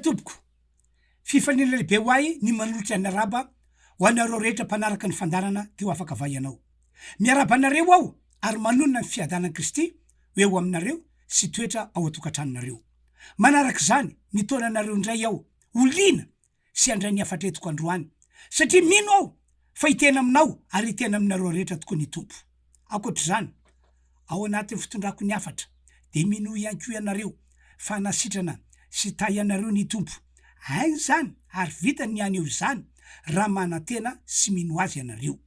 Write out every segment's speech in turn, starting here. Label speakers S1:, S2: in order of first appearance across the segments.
S1: tompoko fifanina lehibe ho ahy ny manolotra ny araba ho anareo rehetra mpanaraka ny fandarana teo afaka vahianao miaraba anareo aho ary manonona ny fiadanan'i Kristy eo aminareo sy toetra ao atokantranonareo manaraka izany nitona anareo indray aho olina sy andray ny afatra etoko androany satria mino aho fa hitena aminao ary hitena aminareo rehetra tokoa ny tompo akoatr'izany ao anatin'ny fitondrako ny afatra de mino ihany koa ianareo fa nasitrana sy tay anareo ny tompo hainy zany ary vitany ihany eo izany raha manantena sy mino azy ianareo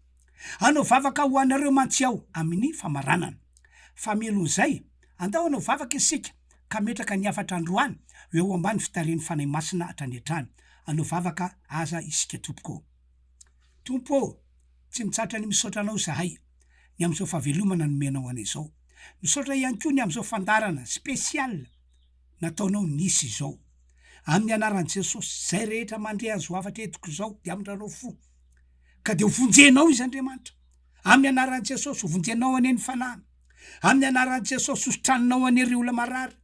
S1: anao vavaka ho anareo mantsy aho amin'ny famaranana fa melon'izay andao anao vavaka isika ka metraka ny afatra androany eo ambany fitareny fanay masina hatrany hatrany anao vavaka aza isika tompo tsy mitsatra ny misaotra anao zahay ny am'izao fahavelomana nomenao an'izao misaotra ihany koa ny am'izao fandarana spesial nataonao nisy izao amin'ny anaran'i Jesosy zay rehetra mandre azo afatra etoko izao de amindranao fo ka de ho vonjenao izy Andriamanitra amin'ny anaran'i Jesosy ho vonjenao ane ny fanahy amin'ny anaran'i Jesosy ho sotranonao ane ireo olona marary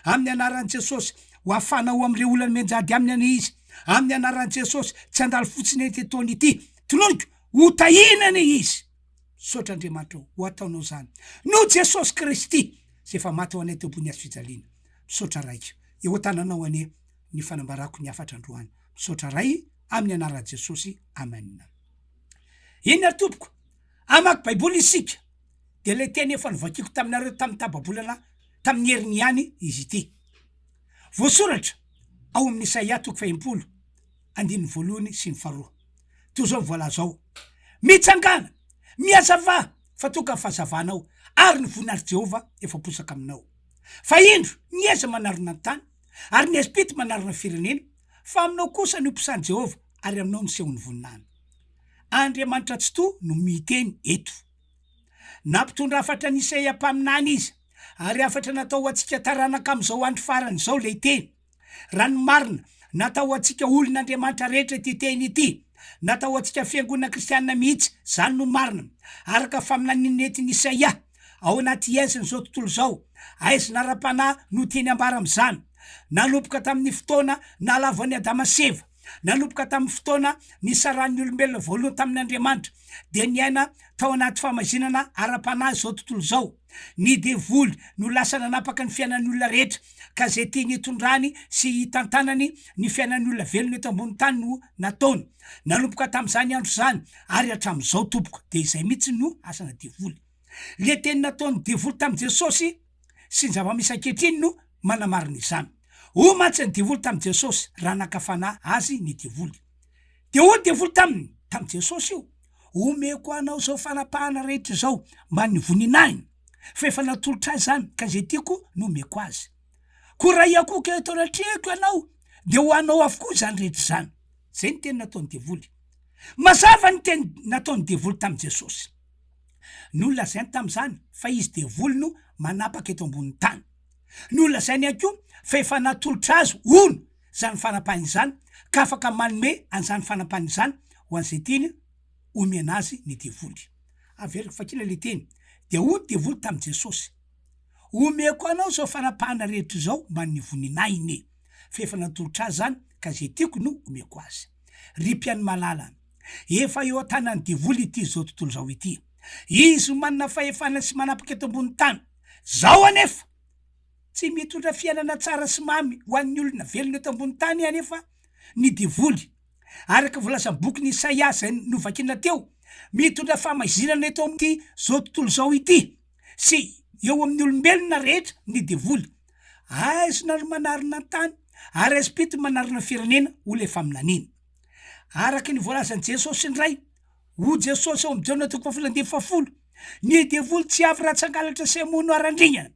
S1: amin'ny anaran'i Jesosy ho afanao am'ireo olona menjady aminy ane izy amin'ny anaran'i Jesosy tsy andalo fotsiny ety taony ity tononiko ho tahinane izy sotra Andriamanitra ho ataonao zany no Jesosy Kristy zay efa maty ho anay teo ambony hazo fijaliana misaotra raika eo tananao ane ny fanambarako ny afatra androany misaotra ray amin'ny anaran'i Jesosy amen iny ary tompoko amaky baiboly isika de le teny efa novakiko taminareo tamin'ny tababolana tamin'ny heriny ihany izy ity voasoratra ao amin'ny Isaia 1:2 sy 4 toy zao voalaza ao mitsangana miazava fa toka ny fahazavanao ary ny voninahitry Jehova efa posaka aminao fa indro nieza manarona ny tany ary ny espity manarona firenena fa aminao kosa ny ompisan'i Jehova ary aminao nisehony voninahiny Andriamanitra tsy to no miteny eto nampitondra afatra ny Isaia mpaminany izy ary afatra natao atsika taranaka am'izao andro farany zao le teny rano marina natao atsika olon'Andriamanitra rehetra ty teny ity natao atsika fiangonana kristianina mihitsy zany no marina araka faminaniny netiny Isaia ao anaty eziny zao tontolo zao aizina ra-panahy no teny ambara am'izany nanomboka tamin'ny fotoana nalavany Adama seva nanomboka tamin'ny fotoana ny saran'ny olombelona voalohany tamin'Andriamanitra de niaina tao anaty famazinana ara-panahy zao tontolo zao ny devoly no lasa nanapaka ny fiainan'ny olona rehetra ka zay tiany hitondrany sy hitantanany ny fiainan'ny olona velona eto ambony tany no nataony nanomboka tamin'izany andro zany ary hatramin'izao tompoko de izay mihitsy no asana devoly le teny nataony devoly tamin'i Jesosy sy ny zava-misy ankehitriny no manamarina izany ho matsy ny devoly tamin'i Jesosy raha nakafana azy ny devoly de ho devoly tamin'ny Jesosy io omeko anao zao fanapahana rehetra zao mba ny voninahiny fa efa natolotra azy zany ka zay tiako no omeko azy ko raha iakoka eto anatrehako ianao de ho anao avokoa zany rehetra zany zay ny teny nataony devoly mazava ny teny nataony devoly tamin'i Jesosy no lazainy tamin'izany fa izy devoly no manapaka eto ambony tany no lazainy ihany koa fa efa natolotra azy ono zany fanapahiny zany ka afaka manome an'izany fanapahiny zany ho an'izay tiany omena azy ny devoly averiko fakila le teny de ho devoly tamin'i Jesosy omeko anao zao fanapahana rehetra zao mba ny voninahiny fa efa natolotra azy zany ka zay tiako no omeko azy ry mpiany malala efa eo an-tanany devoly ity zao tontolo zao ity izy manana fahefana sy manapaka eto ambony tany zao anefa tsy mitondra fiainana tsara sy mamy ho an'ny olona velona eto ambony tany anefa ny devoly araka volazan'ny boky ny Isaia zay novakina teo mitondra famazinana eto amin'ity zao tontolo zao ity sy eo amin'ny olombelona rehetra ny devoly aizina ry manarina tany ary espity manarina firenena ho le faminanina araka ny voalazan'i Jesosy indray ho Jesosy ao amin'ny Jona 1:10 ny devoly tsy avy raha tsy angalatra sy hamono arandrignana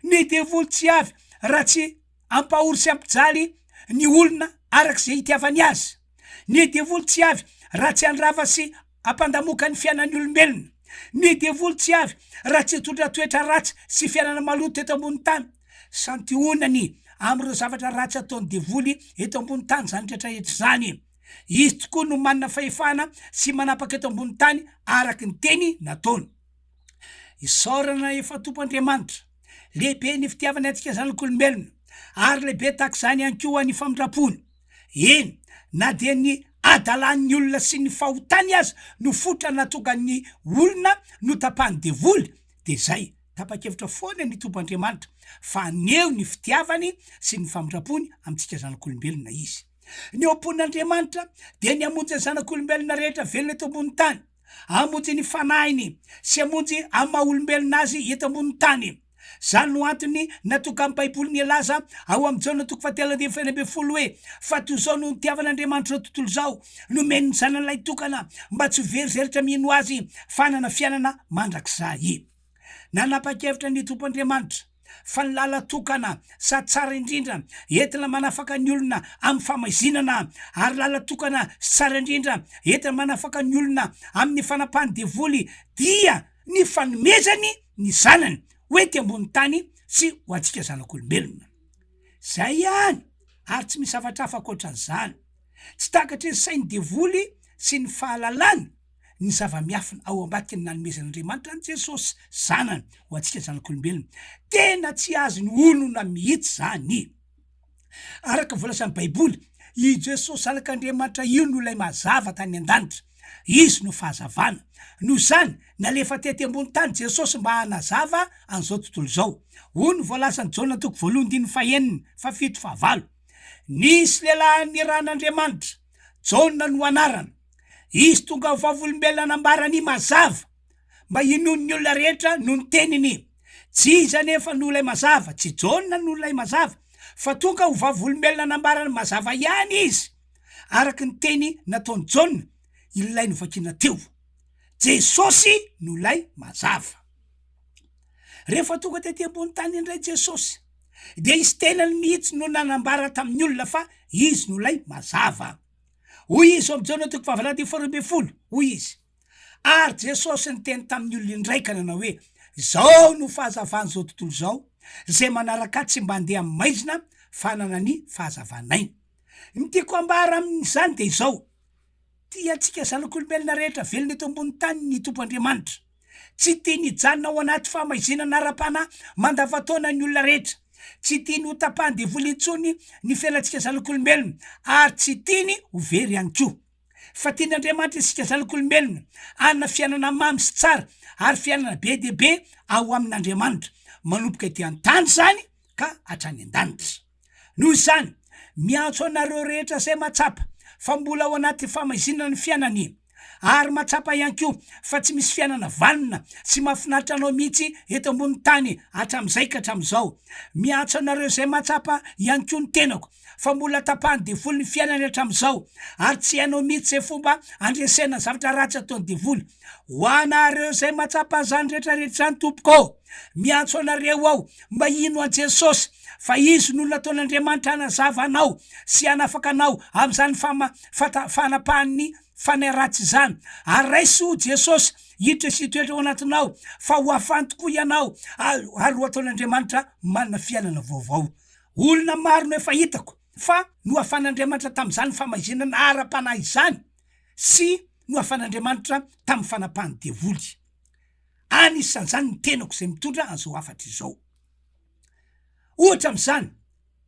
S1: ny devoly tsy avy raha tsy ampahory sy ampijaly ny olona arak'izay hitiavany azy ny devoly tsy avy raha tsy andrava sy ampandamoka ny fiainan'ny olombelona ny devoly tsy avy raha tsy hitondra toetra ratsy sy fiainana maloto eto ambony tany santionany am'ireo zavatra ratsy ataony devoly eto ambony tany zany rehetrarehetra zany izy tokoa no manana fahefana sy manapaka eto ambony tany araky ny teny nataony isaorana efa tompo Andriamanitra lehibe ny fitiavana antsika zanak'olombelona ary lehibe tahaka zany ihany koa ny famindrapony eny na dia ny adalan'ny olona sy ny fahotany azy no fotra natonga ny olona no tapahany devoly de zay tapa-kevitra foana ny tompandriamanitra fa neo ny fitiavany sy ny famindrapony amintsika zanak'olombelona izy ny ompon'andriamanitra dia ny amonjy zanak'olombelona rehetra velona eto ambony tany amonjy ny fanahiny sy amonjy ama olombelona azy eto ambony tany zany no antony natoka amin'ny baiboly ny alaza ao amin'ny jaona toko fahatelo feno amby folo hoe fa toy zao no nitiavan'andriamanitra tontolo zao nomeny ny zanan'ilay tokana mba tsy verizeritra mino azy fanana fiainana mandrakizay nanapa-kevitra ny tompoandriamanitra fa ny lala tokana sa tsara indrindra entina manafaka ny olona amin'ny famaizinana ary lala tokana tsara indrindra entina manafaka ny olona amin'ny fanapahany devoly dia ny fanomezany ny zanany hoety ambony tany sy ho antsika zanak'olombelona zay ihany ary tsy misy zavatra hafa ankoatran'izany tsy takatra ny sainy devoly sy ny fahalalany ny zava-miafina ao ambadiky ny nanomezan'andriamanitra ny Jesosy zanany ho antsika zanak'olombelona tena tsy azo ny olona mihitsy zany araka volasan'ny baiboly i Jesosy zanak'andriamanitra io no lay mazava tany an-danitra izy no fahazavana no zany nalefa tety ambony tany Jesosy mba hanazava an'izao tontolo zao hoy ny voalazany Jaona toko voalohany dimy fahenina fafito fahavalo nisy lehilahy niran'andriamanitra Jaona no anarana izy tonga ho vavolombelona nambarany mazava mba inony ny olona rehetra no ny teniny tsy izy anefa no lay mazava tsy Jaona no lay mazava fa tonga ho vavolombelona nambarany mazava ihany izy araky ny teny nataony Jaona ilay novakina teo Jesosy no lay mazava rehefa tonga tety ambony tany indray Jesosy dia izy tenany mihitsy no nanambara tamin'ny olona fa izy no lay mazava hoy izy amin'ny Jaona toko fahavalady folo amby folo hoy izy ary Jesosy ny teny tamin'ny olona indraika nanao hoe zao no fahazavany zao tontolo zao zay manaraka tsy mba andeha amin'ny maizina fanana ny fahazavanainy ny tiako ambara amin'izany de izao tia antsika zanak'olombelona rehetra velona eto ambony tany ny tompoandriamanitra tsy tia ny janona ao anaty famaizinana ara-panahy mandavataona ny olona rehetra tsy tiany ho tapahany devoly intsony ny fiainantsika zanak'olombelona ary tsy tiany ho very ihany koa fa tian'andriamanitra isika zanak'olombelona anna fiainana mamy sy tsara ary fiainana be de be ao amin'andriamanitra manomboka ety an-tany zany ka hatrany an-danitra noho izany miantso anareo rehetra zay matsapa fa mbola ao anaty famaizinana ny fiainany ary matsapa ihany koa fa tsy misy fiainana valina sy mahafinaritra anao mihitsy eto ambony tany hatram'izay ka hatram'izao miantso anareo zay matsapa ihany koa ny tenako fa mbola tapahany devoly ny fiainany hatram'izao ary tsy hainao mihitsy zay fomba andresena zavatra ratsy ataony devoly ho anareo zay matsapa zany rehetrarehetra zany tompoko miantso anareo ao mba ino a Jesosy fa izy no nataon'andriamanitra hanazava anao sy hanafaka anao amin'izany fanapahany fanay ratsy zany ary raisy ho Jesosy hiditra sy toetra ao anatinao fa ho afany tokoa ianao ary ho ataon'andriamanitra manana fiainana vaovao olona maro no efa hitako fa no afan'andriamanitra tamin'izany famaizinana ara-panahy izany sy no afan'andriamanitra tamin'ny fanapahany devoly anisan'izany ny tenako zay mitondra an'izao afatra izao ohatra am'izany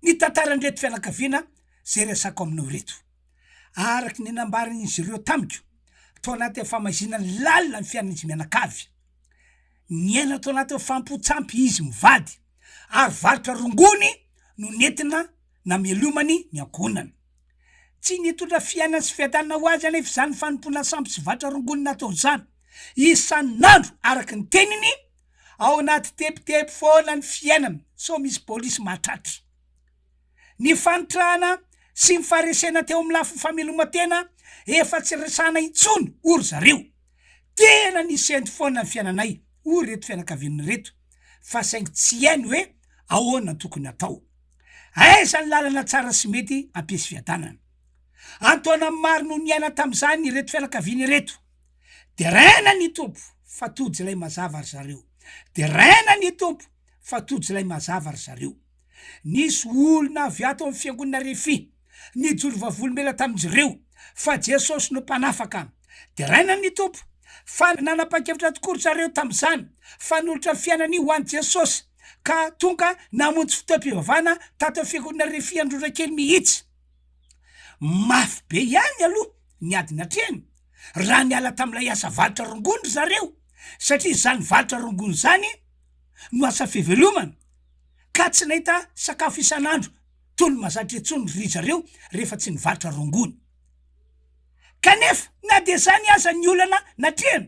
S1: ny tantarandreto fianakaviana zay resako aminao reto araky ny nambarany izy ireo tamiko tao anaty famaizinany lalina ny fiainan'izy mianakavy ny aina tao anaty fampotsampy izy mivady ary varotra rongony no nentina namelomany ny ankonany tsy nitondra fiainana sy fiadanana ho azy anefa zany fanompona sampy sy varotra rongony natao zany isan'andro araky ny teniny ao anaty tepitepy foana ny fiainana so misy polisy mahatratra ny fanitrahana sy ny faharesena teo amin'ny lafo famelomatena efa tsy resana intsony ory zareo tena nisy ento foana ny fiainanay ory reto fianakaviana reto fa saingy tsy hainy hoe ahoana tokony atao aiza ny lalana tsara sy mety ampiasy fiadanana antoana maro no ny aina tam'izany reto fianakaviana reto de raina ny tompo fa tojo lay mazava ry zareo de raina ny tompo fa tojo lay mazava ry zareo nisy olona avy ato amin'ny fiangonana refi ny joro vavolombela tam'zireo fa Jesosy no mpanafaka de raina ny tompo fa nanapa-kevitra tokory zareo tam'izany fa nolotra fiainany ho an'i Jesosy ka tonga namonjy fotoam-pivavahana tato fiangonana Refiandrora kely mihitsy. Mafy be ihany aloha ny adina atreny raha niala tam'ilay asa valitra rongony zareo, satria zany valitra rongony zany no asa fivelomana ka tsy nahita sakafo isan'andro tolo mazatra etsony ry zareo rehefa tsy nivalitra rongony. Kanefa na de zany aza ny olana natrehana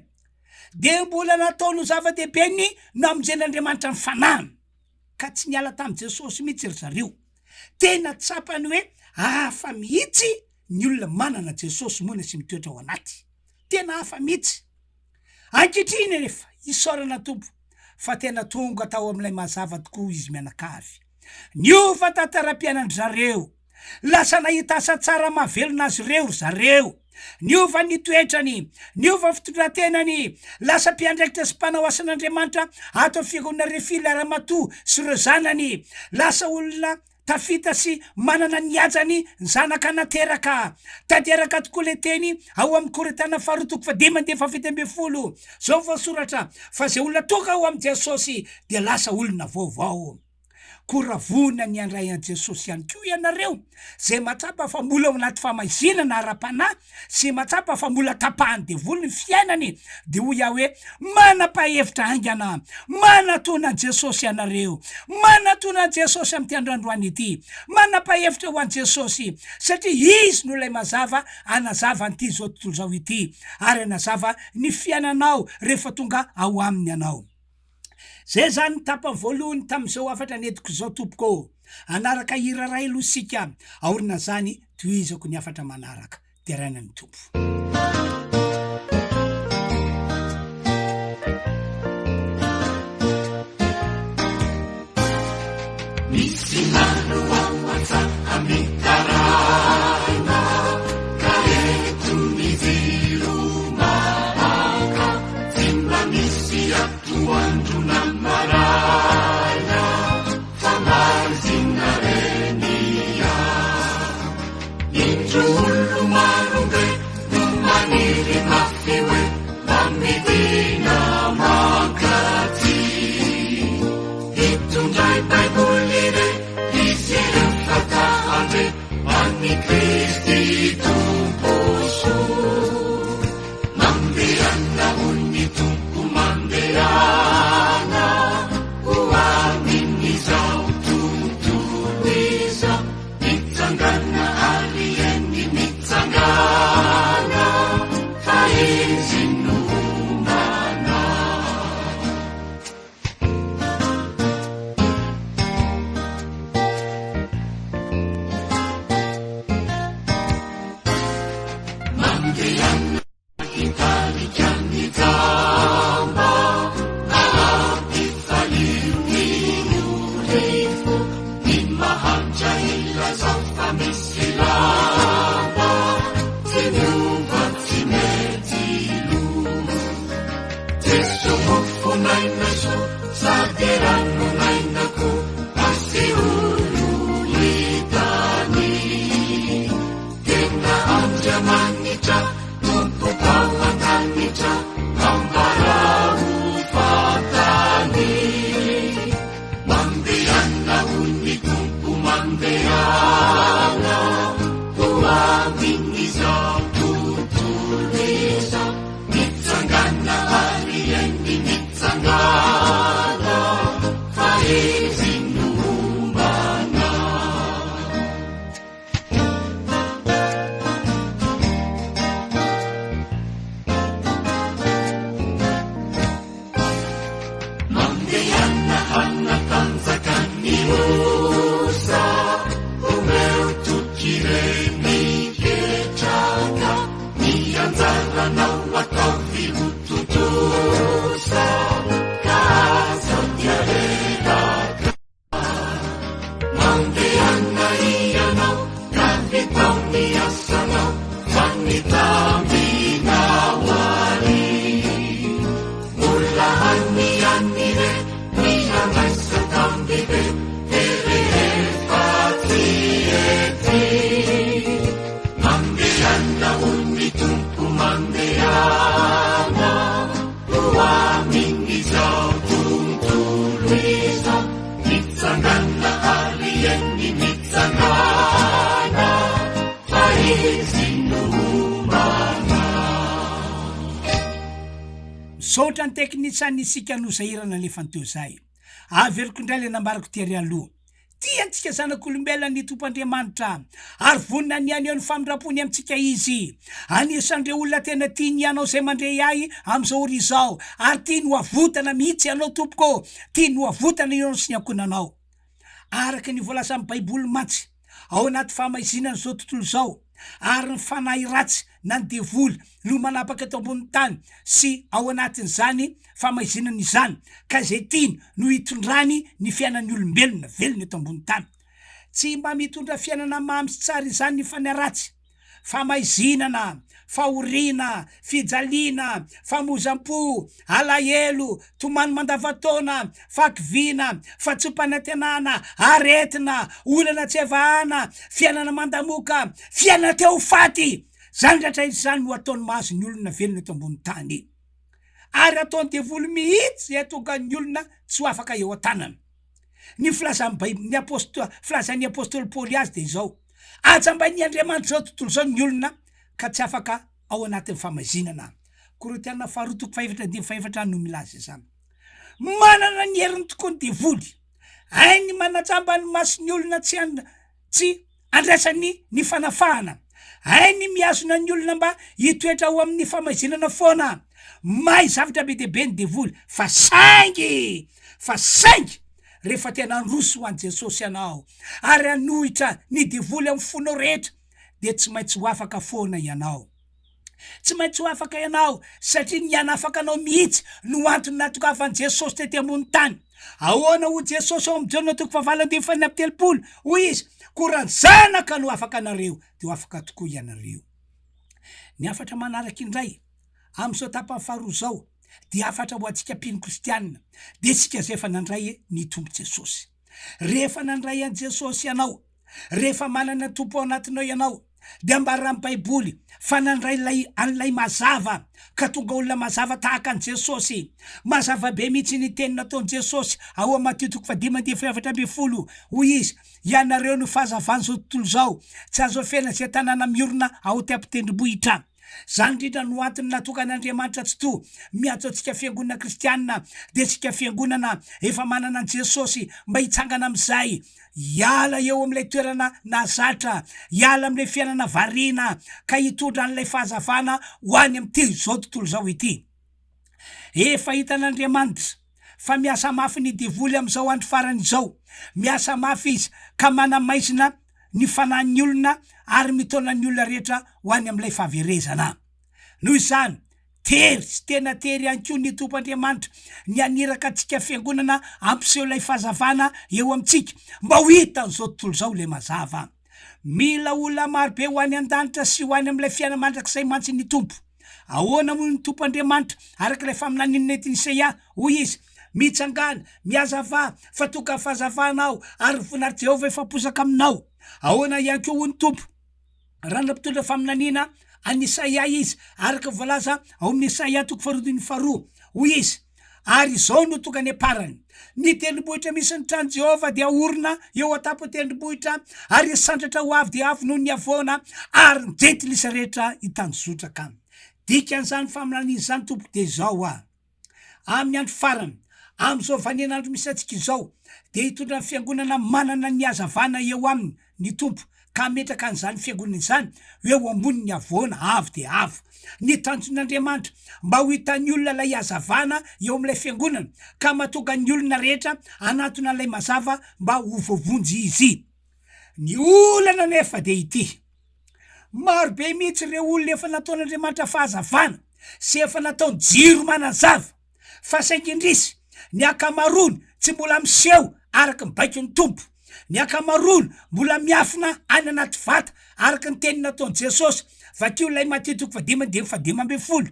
S1: de mbola nataony zava-dehibe ny namonjen'Andriamanitra ny fanahana ka tsy niala tamy Jesosy mihitsy ry zareo. Tena tsapany hoe hafa mihitsy ny olona manana Jesosy mona sy mitoetra ao anaty, tena hafa mihitsy. Ankehitriny rehefa isaorana Tompo fa tena tonga tao am'ilay mazava tokoa izy mianakavy, niova tantara-piainandry zareo, lasa nahita asa tsara mahavelona azy reo ry zareo, niova ny toetrany, niova fitondrantenany, lasa mpiandraikitra sy mpanao asan'Andriamanitra ato fiangonana Refily Ramatoa sy ireo zanany, lasa olona tafita sy manana ny ajany zanaka nateraka. Tanteraka tokoa le teny ao amin'ny Korintiana 2:10-20 zao voasoratra fa zay olona tonga ao amin'ny Jesosy de lasa olona vaovao. Koravona ny andray an Jesosy ihany koa ianareo zay matsapa fa mbola ao anaty famaizinana ara-panahy sy matsapa fa mbola tapahany devoly ny fiainany, de ho iaho hoe manapa-hevitra haingana, manatona Jesosy ianareo, manatona Jesosy amty androandroany ity, manapa-hevitra ho an Jesosy satria izy no lay mazava anazava an'ity zao tontolo zao ity ary anazava ny fiainanao rehefa tonga ao aminy ianao. Zay zany tapany voalohany tam'izao afatra netiko zao tompoko, anaraka hira ray aloha sika, aorina zany toizako ny afatra manaraka, tiaraina ny tompo.
S2: Misy nano aoatsa amikaraina ka eto miziro maraka timba misy atoandro na marana fa marzinarenia indro olo marombe no maniry mafy hoe mamidina mankaty hitondray Baiboly re izy refatahande an'i Kristi tomposo mandeana hony tompo mandeana ho amin'izao tontolo izao mitsangana alieny mitsangana fa izy no mana. Mandeana italikany zamba ampifalion'io rifo ny mahanja ilazao fa misy lamba tsy miova tsy mety lo Jesu hofonaina so sady ranonainako asy olo hitany tena andriamanitra tompo tao an-danitra ambarao fatany mandeana hony tompo mandeana ho amin'izao tontolo izao mitsangana ary eny mitsangana fa izy no mana. Mandeana hanatanjakany osa omeo tokireny ketraka ny anjaranao ataovy ho totosa ka aza tiareraka mandeana ianao ka vitao ny asanao fa nitambinao ary mbola hanianire mianaisa tambibe erehefa tsy ety mandeana hony tompo mandeana
S1: saotra ny teknisany isika nosairana lefa nyteo zay averiko indray le nambarako tiary aloha tia antsika zanak'olombelona ny tompandriamanitra ary vonina ny any eo ny famindram-pony amintsika izy anisan'ireo olona tena tiany ianao zay mandray ahy am'izao ry zao ary tia no avotana mihitsy ianao tompoko tia no avotana ianao sy ny ankonanao araka ny voalaza amin'ny baiboly matsy ao anaty famaizinana zao tontolo zao ary ny fanahy ratsy na ny devoly no manapaka eto ambony tany sy ao anatin'izany famaizinana izany ka zay tiany no hitondrany ny fiainan'ny olombelona velona eto ambony tany tsy mba mitondra fiainana mamy sy tsara izany ny fanahy ratsy famaizinana fahoriana fijaliana famozam-po alahelo tomany mandavataona fakiviana fatsopanantenana aretina olana tsy avahana fiainana mandamoka fiainana teo faty zany rehetra izany no ataony mahazo ny olona velona eto ambony tany ary ataony devoly mihitsy tonga ny olona tsy ho afaka eo an-tanana ny filazan'ny apôstôly Paoly azy de izao ajambany Andriamanitra zao tontolo zao ny olona ka tsy afaka ao anatin'ny famaizinana Korinthiana 4:7-8 no milaza izany manana ny heriny tokoa ny devoly hainy manajamba ny masony olona tsy andraisany ny fanafahana hainy miazona ny olona mba hitoetra ao amin'ny famaizinana foana mahay zavatra be deaibe ny devoly fa saingy rehefa tena androso ho an' Jesosy ianao ary anohitra ny devoly amin'ny fonao rehetra de tsy maintsy ho afaka foana ianao tsy maintsy ho afaka ianao satria ny anafaka anao mihitsy no antony natokavan'i Jesosy tety ambony tany ahoana ho Jesosy ao amin'ny Jaona 4:7 hoy izy korany zanaka no afaka anareo de ho afaka tokoa ianareo ny afatra manaraka indray am'izao tapany faharoa zao de afatra ho antsika mpino kristianina de tsika zay efa nandray ny tompo Jesosy rehefa nandray an' Jesosy ianao rehefa manana tompo ao anatinao ianao de ambarany baiboly fa nandray an'lay mazava ka tonga olona mazava tahaka an' Jesosy mazava be mihitsy ny teny nataon' Jesosy ao amin'ny Mateo 5:7 hoy izy ianareo no fahazavany zao tontolo zao tsy azo fena zay tanàna miorona ao ty-apitendrim-bohitra zany indrindra no antony natokan'Andriamanitra tsy to miantso antsika fiangonana kristianina de tsika fiangonana efa manana an' Jesosy mba hitsangana am'izay iala eo am'ilay toerana nazatra iala am'ilay fiainana variana ka hitondra an'ilay fahazavana ho any am'ty zao tontolo zao ity efa hitan'Andriamanitra fa miasa mafy ny devoly am'izao andro farany zao miasa mafy izy ka manamaizina ny fanahin'ny olona ary mitona ny olona rehetra ho any am'ilay fahaverezana noho izany tery sy tena tery anko ny tompandriamanitra ny aniraka atsika fiangonana ampiseho lay fahazavana eo amitsika mba ho hitan'izao tontolo zao le mazava mila olona marobe ho any an-danitra sy ho any am'ilay fiaina mandrakizay mantsy ny tompo ahoana moa ny tompandriamanitra araka ilay faminanin'ny netiny Isaia hoy izy mitsangana miazava fa toka fahazavanao ary voninahitra Jehovah efa posaka aminao ahoana ihany koa ho ny tompo raha nampitondra faminanina any Isaia izy araka voalaza ao amin'ny Isaia 4:2 hoy izy ary izao no tonga ny aparany ny tendrombohitra misy ny trano Jehovah de aorina eo atapo tendrombohitra ary sandratra ho avy de avy noho ny avoana ary njety lisa rehetra hitanjotraka dikan'izany faminanina izany tompo de zao amin'ny andro farany am'izao vaninandro misy atsika izao de hitondra ny fiangonana manana ny hazavana eo aminy ny tompo ka metraka an'izany fiangonana izany eo ambony ny avoana avy de avy ny tanjon'Andriamanitra mba ho hitan'ny olona lay hazavana eo am'ilay fiangonana ka mahatonga ny olona rehetra anatona an'ilay mazava mba ho voavonjy izy ny olana nefa de ity marobe mihitsy reo olona efa nataon'Andriamanitra fahazavana sy efa nataony jiro manazava fa saingindrisy ny akamarony tsy mbola miseho araka ny baiko ny tompo ny akamarony mbola miafina any anaty vata araka ny teny nataon'i Jesosy vakio lay Mateo 5:10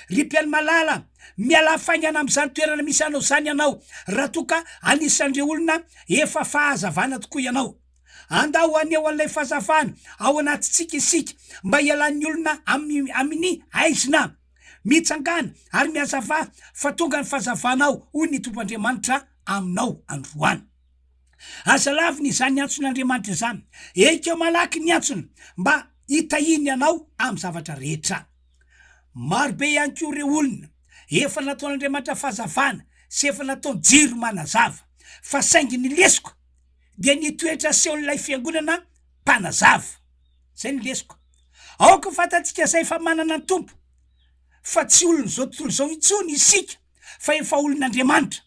S1: ry mpiaino malala miala faingana am'izany toerana misy anao zany ianao raha toka anisan'ireo olona efa fahazavana tokoa ianao andao aneo an'ilay fahazavana ao anatytsika isika mba ialan'ny olona amin'ny aizina mitsangana ary miazava fa tonga ny fahazavanao hoy ny tompandriamanitra aminao androany aza laviny izany ny antson'Andriamanitra izany ekeo malaky ny antsony mba hitahiny ianao amin'ny zavatra rehetra marobe ihany koa reo olona efa nataon'Andriamanitra fahazavana sy efa nataony jiro manazava fa saingy ny lesiko dia nitoetra sehoan'ilay fiangonana mpanazava zay ny lesiko aoka fatatsika zay fa manana ny tompo fa tsy olony zao tontolo zao intsony isika fa efa olon'Andriamanitra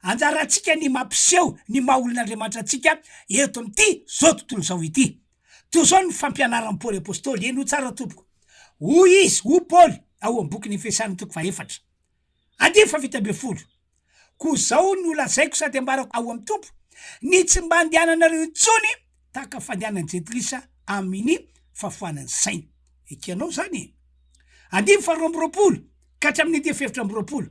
S1: anjaratsika ny mampiseho ny maha olon'Andriamanitra atsika eto am'ty zao tontolo zao ity to zao ny fampianaran'ny Paoly apôstôly eno tsara tompoko hoy izy ho Paoly ao am boky ny Efesany 4 andiny fa vita be folo ko zao ny olazaiko sady ambarako ao am tompo ny tsy mba andehananareo intsony taka fandehanan'ny Jetilisa amin'ny fahafoanan'ny saina ekianao zany andiny fa 12 ka hatramin'ny 17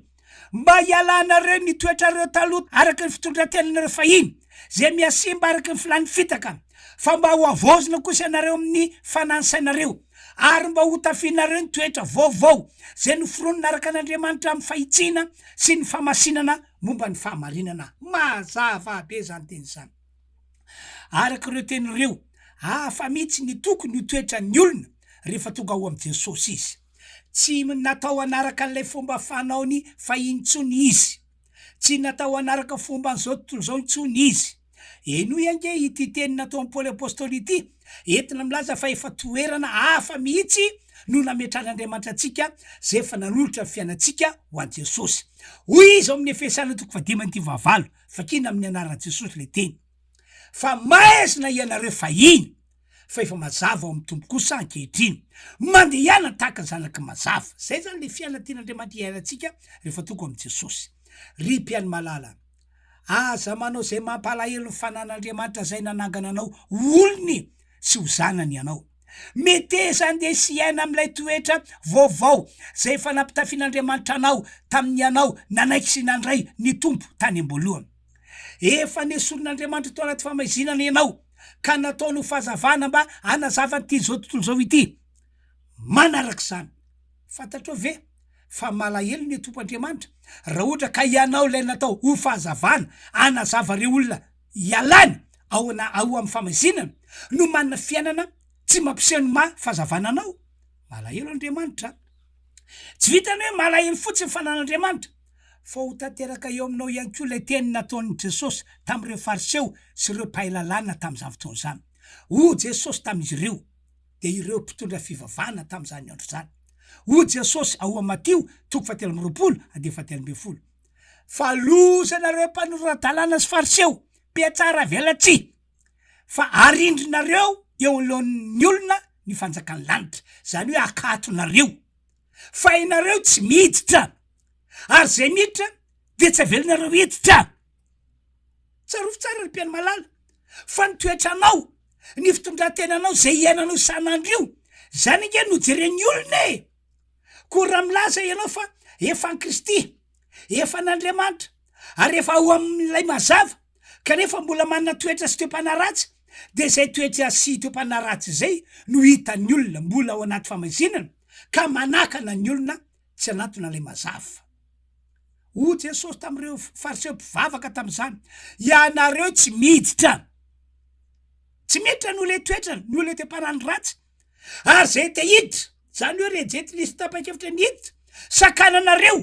S1: mba ialanareo ny toetrareo taloha araky ny fitondrantenanareo fahiny zay miasimba araky ny filany fitaka fa mba ho avozona kosa ianareo amin'ny fanansainareo ary mba ho tafinareo ny toetra vaovao zay noforonina araka an'Andriamanitra amin'ny fahitsina sy ny famasinana momba ny fahamarinana mazava be zany teny zany araky reo teny reo hafa mihitsy ny tokony ho toetra ny olona rehefa tonga ao am Jesosy izy tsy natao anaraka an'ilay fomba fanaony fa intsony izy tsy natao anaraka fomba an'izao tontolo zao intsony izy eno iange ity teny natao am Paoly apôstôly ity entina milaza fa efa toerana hafa mihitsy no nametran'Andriamanitra atsika zay efa nanolotra fiainatsika ho an Jesosy hoy izy ao amin'ny Efesana 5:9 fa kina amin'ny anaran'i Jesosy le teny fa maizina ianareo fahiny fa efa mazava ao amin'ny tompo kosa ankehitriny mandehana tahaka zanaky mazava zay zany le fiainan'Andriamanitra iainantsika rehefa tonga am Jesosy ry mpiany malala aza manao zay mampalahelo ny fanan'Andriamanitra zay nanangana anao olony sy ho zanany ianao meteza andesy iaina am'ilay toetra vaovao zay efa nampitafian'Andriamanitra anao tamin'ny anao nanaiky sy nandray ny tompo tany am-boalohany efa nesoron'Andriamanitra tao anaty famaizinana ianao ka nataony ho fahazavana mba hanazava ty zao tontolo zao ity manaraky zany fantatrao ve fa malahelo ny tompo Andriamanitra raha ohatra ka ianao lay natao ho fahazavana hanazava reo olona ialany ao amin'ny famaizinana no manana fiainana tsy mampiseho ny fahazavana anao malahelo Andriamanitra tsy vitany hoe malahelo fotsiny fanan'Andriamanitra fa ho tanteraka eo aminao ihany koa lay teny nataon'i Jesosy tamin'ireo fariseo sy ireo mpahay lalàna tamin'izany fotoana zany ho Jesosy tamin'izy ireo de ireo mpitondra fivavahana tamin'izany andro zany ho Jesosy ao am Matio 7:17 fa lozanareo mpanoratan-dalàna sy fariseo mpiatsara velatsy fa arindrinareo eo alohan'ny olona ny fanjakany lanitra zany hoe akatonareo fa ianareo tsy miditra ary zay miditra de tsy avelonareo hiditra tsarofi tsara ry mpiany malala fa ny toetranao ny fitondrantenanao zay iainanao isan'andro io zany nge no jereny olona e ko raha milaza ianao fa efa an Kristy efa n'Andriamanitra ary efa ao amin'ilay mazava kanefa mbola manana toetra sy toe-pana ratsy de zay toetra sy toe-pana ratsy zay no hitan'ny olona mbola ao anaty famaizinana ka manakana ny olona tsy anatona lay mazava ho Jesosy tamin'ireo fariseo mpivavaka tamin'izany ianareo tsy miditra no le toetrany no le toe-panany ratsy ary zay te hiditra zany hoe rejety lisy tapa-kevitra ny hiditra sakananareo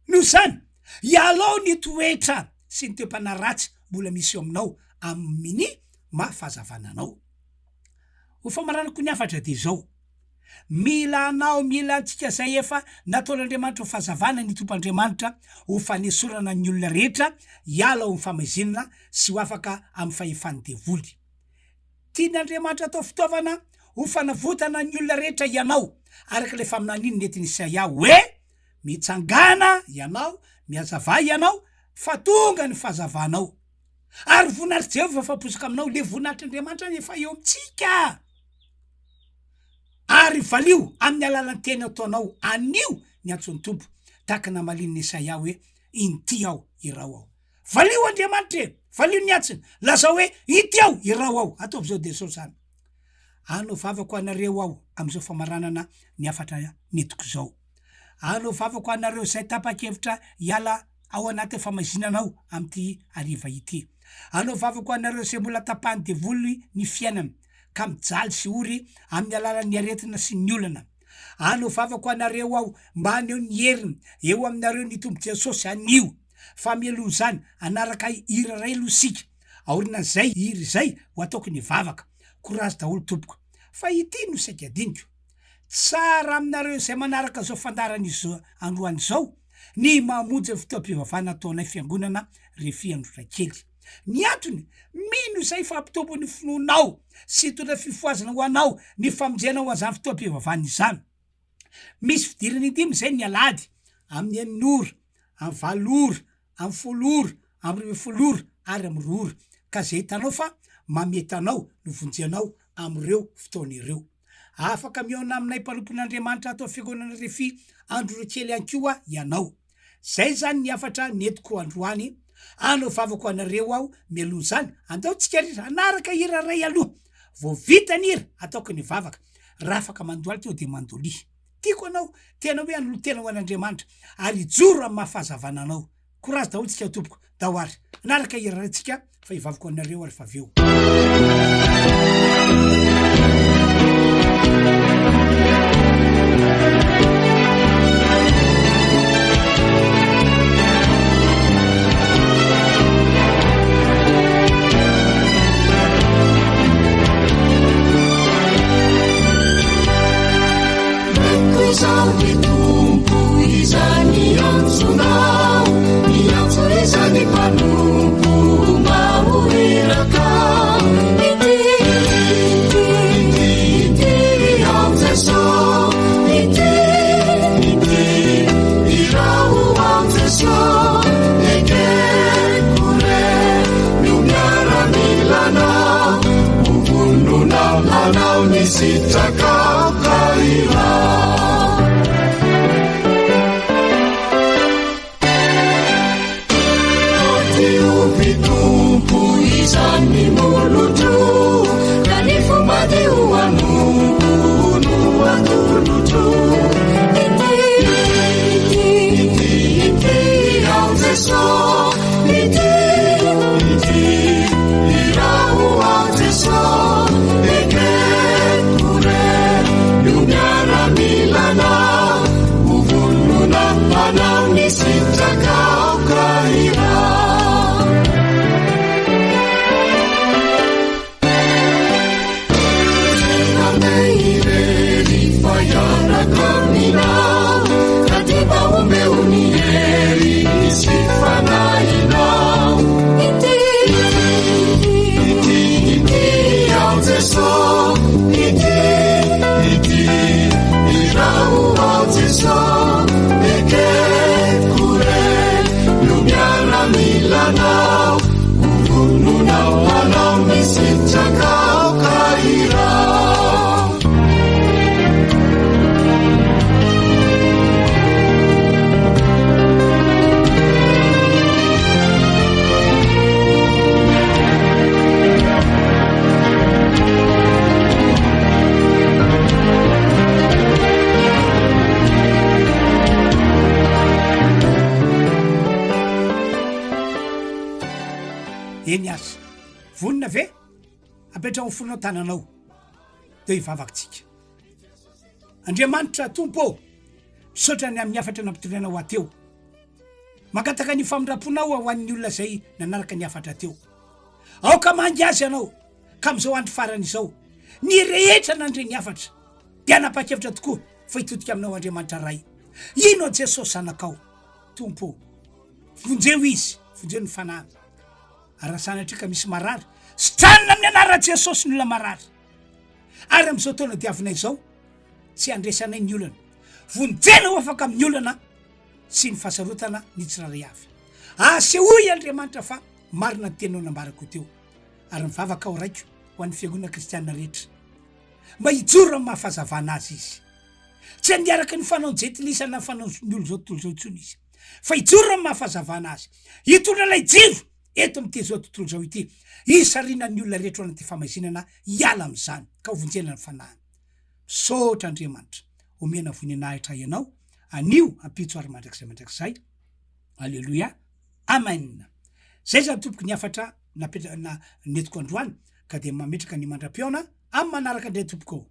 S1: no zany ialao ny toetra sy ny toe-pana ratsy mbola misy eo aminao amin'ny mahafahazavana anao ho famaranako ny afatra de zao mila anao mila antsika zay efa nataon'Andriamanitra ho fahazavana ny tompo'Andriamanitra ho fanesorana ny olona rehetra hiala ho amin'ny famaizinana sy ho afaka amin'ny fahefan'ny devoly tian'Andriamanitra atao fitaovana ho fanavotana ny olona rehetra ianao araky le faminaniny netiny Isaia hoe mitsangana ianao miazava ianao fa tonga ny fahazavanao ary voninahitry Jehovah faposaka aminao le voninahitr'Andriamanitra efa eo amitsika ary valio amin'ny alalan'ny teny ataonao anio ny antson'ny tompo tahaka namalin'ny Isaia hoe inty aho irao aho valio Andriamanitra valio ny antsiny laza hoe inty aho irao aho ataovy zao de zao zany anao vavako anareo aho am'izao famaranana ny afatra netiko zao anao vavako anareo zay tapa-kevitra hiala ao anaty famaizinanao am'ty ariva ity anao vavako anareo zay mbola tapahany devoly ny fiainana ka mijaly sy ory amin'ny alalan'ny aretina sy ny olana Ano vavako anareo ao mba aneo ny heriny eo aminareo ny tombo Jesosy anio fa mialoha zany anaraka hira ray losika aorina zay hira zay ho ataoko ny vavaka courage daholo tompoko fa ity no saika diniko tsara aminareo zay manaraka zao fandaran'izo androany zao ny mamonjy fotoam-pivavahana ataonay fiangonana refy androrakely ny antony mino zay fampitombo ny finonao sy tondra fifoazana ho anao ny famonjena ho azany fotoam-pivavahana izany misy fidirany dimy zay ny alady amin'ny enin'ora amin'ny valora amin'ny folora amin'ny rivefolora ary amin'ny rora ka zay hitanao fa mametanao no vonjenao am'ireo fotoan'ireo afaka miona aminay mpanompon'Andriamanitra atao fiangonana refy androrakely ankoa ianao zay zany ny afatra netiko androany ano vavako anareo ao mialoha zany andaotsika rira anaraka hira ray aloha vo vita ny hira ataoko ny vavaka raha afaka mandoaly teo de mandolihy tiako anao tena hoe anolo tena ho an'Andriamanitra ary joro amin'ny mahafahazavana anao courage daholo tsika tompoko dahoary anaraka hira ray tsika fa hivavako anareo ary fa aveo
S2: Izany tompo izany antsonao miantso izany mpanompo mahoriraka ity ao Jesosy ity irao ao Jesosy ekekore no miaramilanao movononao manao ny sitraka kaira Tompo izany molotro Kani fomady ho anompo no atolotro Ity ao Jesosy Ity irao ao Jesosy ekekore no miaramilanao movonona manao ny sitraka kaira Milanao, uvununa wanao misichaka kaira.
S1: Eny asa vonina ve apetrao fonao tananao de hivavakytsika Andriamanitra tompo misaotrany amin'ny afatra nampitorianao ateo makataka ny famindramponao ho an'ny olona zay nanaraka ny afatra teo aoka mangy azy anao ka am'izao andro farany izao ny rehetra nandre ny afatra de anapa-kevitra tokoa fa hitotika aminao Andriamanitra ray ino Jesosy zanakao tompo vonjeo izy vonjeo ny fanahy arasanatra misy marary stranina amin'ny anara Jesosy ny olona marary ary am'izao taona diavinay zao tsy andresanay ny olana vonjena ho afaka amin'ny olana sy ny fahasarotana ny tsiraray avy asehoy Andriamanitra fa marina ny tenao nambarako teo ary mivavaka ao raiko ho an'ny fiangonana kristianina rehetra mba hijoro amin'ny mahafahazavana azy izy tsy andiaraka ny fanaonjetilisana fanao ny olo zao tontolo zao intsony izy fa hijoro amin'ny mahafahazavana azy hitondra lay jiro eto am'ty zao tontolo zao ity isarina ny olona rehetra ho an'ty famaizinana hiala am'izany ka ho vonjena ny fanahiny misaotra Andriamanitra omena voninahitra ianao anio ampitso ary mandrakizay alleluia amen zay zany tompoko ny afatra na netiko androany ka de mametraka ny mandram-piona amin'ny manaraka ndray tompoko